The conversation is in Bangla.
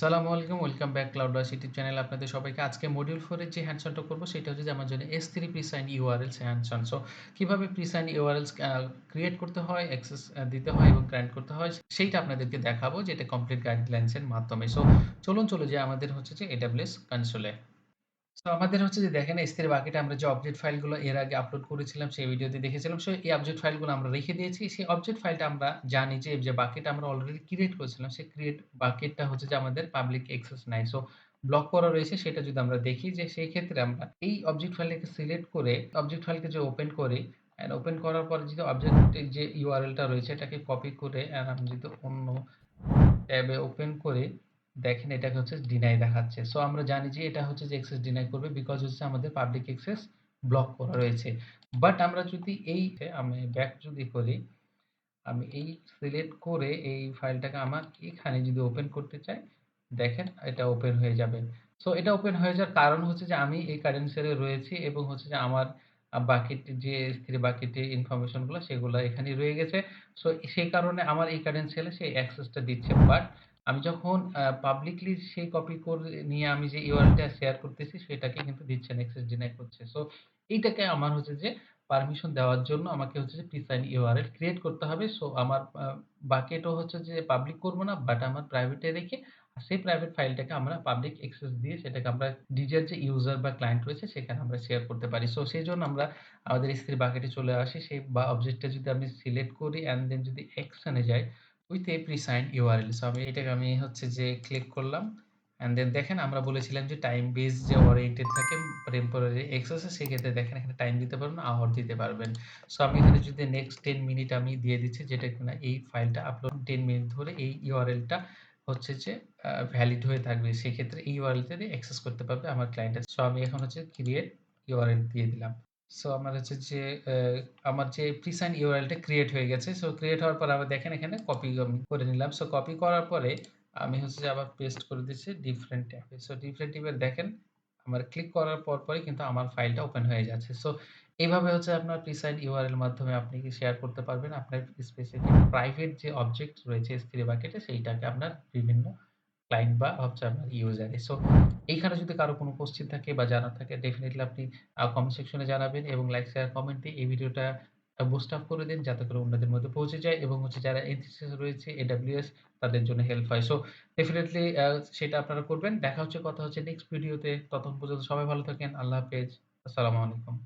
আসসালামু আলাইকুম। ওয়েলকাম ব্যাক ক্লাউডওয়ার্স ইউটিউব চ্যানেলে আপনাদের সবাইকে। আজকে মডিউল 4 এর যে হ্যান্ডস অনটা করব সেটা হচ্ছে যে আমার জন্য S3 presign URLs hands on. So কিভাবে প্রিসাইন ইউআরএলস ক্রিয়েট করতে হয়, অ্যাক্সেস দিতে হয় এবং গ্রান্ট করতে হয় সেইটা আপনাদেরকে দেখাবো যেটা কমপ্লিট গাইডলাইনস এর মাধ্যমে। সো চলুন চলে যাই আমাদের হচ্ছে যে AWS কনসোলে। সো আমাদের হচ্ছে যে দেখেন S3 বাকেটে আমরা যে অবজেক্ট ফাইলগুলো এর আগে আপলোড করেছিলাম সেই ভিডিওতে দেখেছিলাম। সো এই অবজেক্ট ফাইলগুলো আমরা রেখে দিয়েছি। সেই অবজেক্ট ফাইলটা আমরা জানি যে বাকেট আমরা অলরেডি ক্রিয়েট করেছিলাম সেই ক্রিয়েট বাকেটটা হচ্ছে যে আমাদের পাবলিক অ্যাক্সেস নাই। সো ব্লক করা রয়েছে সেটা যদি আমরা দেখি যে সেই ক্ষেত্রে আমরা এই অবজেক্ট ফাইলটাকে সিলেক্ট করে অবজেক্ট ফাইলকে যে ওপেন করি অ্যান্ড ওপেন করার পরে যদি অবজেক্টের যে ইউআরএলটা রয়েছে এটাকে কপি করে অ্যান্ড আমি যদি অন্য ট্যাবে ওপেন করে দেখেন এটাকে হচ্ছে ডিনাই দেখাচ্ছে। সো আমরা জানি যে এটা হচ্ছে যে অ্যাক্সেস ডিনাই করবে বিকজ হচ্ছে আমাদের পাবলিক অ্যাক্সেস ব্লক করা রয়েছে। বাট আমরা যদি আমি ব্যাক যদি করি, আমি এই সিলেক্ট করে এই ফাইলটাকে আমার এখানে যদি ওপেন করতে চাই, দেখেন এটা ওপেন হয়ে যাবে। সো এটা ওপেন হয়ে যাওয়ার কারণ হচ্ছে যে আমি এই কারেন্ট সেলে রয়েছি এবং হচ্ছে যে আমার বাকেট যে স্থির বাকেটের ইনফরমেশন গুলা সেগুলা এখানেই রয়ে গেছে। সো সেই কারণে আমার এই কারেন্ট সেলে সেই অ্যাক্সেসটা দিচ্ছে। বাট আমি যখন পাবলিকলি সেই কপি করে নিয়ে আমি যে URL টা শেয়ার করতেছি সেটাকে কিন্তু দিচ্ছে না, অ্যাক্সেস ডিনাই করছে। সো এইটাকে আমার হচ্ছে যে পারমিশন দেওয়ার জন্য আমাকে হচ্ছে যে প্রিসাইন URL ক্রিয়েট করতে হবে। সো আমার বাকেটও হচ্ছে যে পাবলিক করব না, বাট আমার প্রাইভেট এ রেখে সেই প্রাইভেট ফাইলটাকে আমরা পাবলিক অ্যাক্সেস দিয়ে সেটাকে আমরা নিজের যে ইউজার বা ক্লায়েন্ট রয়েছে সেখানে আমরা শেয়ার করতে পারি। সো সেজন্য আমরা আমাদের S3 বাকেটে চলে আসি। সেই অবজেক্টটা যদি আমি সিলেক্ট করি অ্যান্ড দেন যদি অ্যাকশন এ যাই উইথ এ প্রিসাইন URL। সো আমি হচ্ছে যে ক্লিক করলাম। অ্যান্ড দেন দেখেন আমরা বলেছিলাম যে টাইম বেস যে ওরিয়েন্টেড থাকে টেম্পোরারি অ্যাক্সেস এ সেক্ষেত্রে দেখেন এখানে টাইম দিতে পারবেন, আওয়ার দিতে পারবেন। সো আমি এখানে যদি নেক্সট 10 মিনিট আমি দিয়ে দিচ্ছি যেটা কিনা এই ফাইলটা আপলোড 10 মিনিট ধরে এই URL টা হচ্ছে যে ভ্যালিড হয়ে থাকবে। সেক্ষেত্রে এই URL টা দিয়ে অ্যাক্সেস করতে পারবে আমার ক্লায়েন্ট। সো আমি এখন হচ্ছে ক্রিয়েট URL দিয়ে দিলাম। সো আমার হচ্ছে যে আমার যে প্রিসাইন URL টা ক্রিয়েট হয়ে গেছে। সো ক্রিয়েট হওয়ার পরে আবার দেখেন এখানে কপি আমি করে নিলাম। সো কপি করার পরে আমি হচ্ছে যে আবার পেস্ট করে দিচ্ছি ডিফারেন্ট ট্যাবে। সো ডিফারেন্ট ট্যাবে দেখেন আমার ক্লিক করার পরই কিন্তু আমার ফাইলটা ওপেন হয়ে যাচ্ছে। সো এভাবে হচ্ছে আপনার প্রিসাইন URL মাধ্যমে আপনি কি শেয়ার করতে পারবেন আপনার স্পেসিফিক প্রাইভেট যে অবজেক্ট রয়েছে S3 বাকেটে সেইটাকে আপনার বিভিন্ন ক্লায়েন্ট বা হচ্ছে আপনার ইউজারে। সো এইখানে যদি কারো কোনো কোয়েশ্চেন থাকে বা জানার থাকে ডেফিনিটলি আপনি কমেন্ট সেকশনে জানাবেন এবং লাইক, শেয়ার, কমেন্ট দিয়ে এই ভিডিওটা বুস্ট আপ করে দিন যাতে করে অন্যদের মধ্যে পৌঁছে যায় এবং হচ্ছে যারা এনথিসিস রয়েছে AWS তাদের জন্য হেল্প হয়। সো ডেফিনিটলি সেটা আপনারা করবেন। দেখা হচ্ছে কথা হচ্ছে নেক্সট ভিডিওতে। ততক্ষণ পর্যন্ত সবাই ভালো থাকেন। আল্লাহ হাফেজ। আসসালামু আলাইকুম।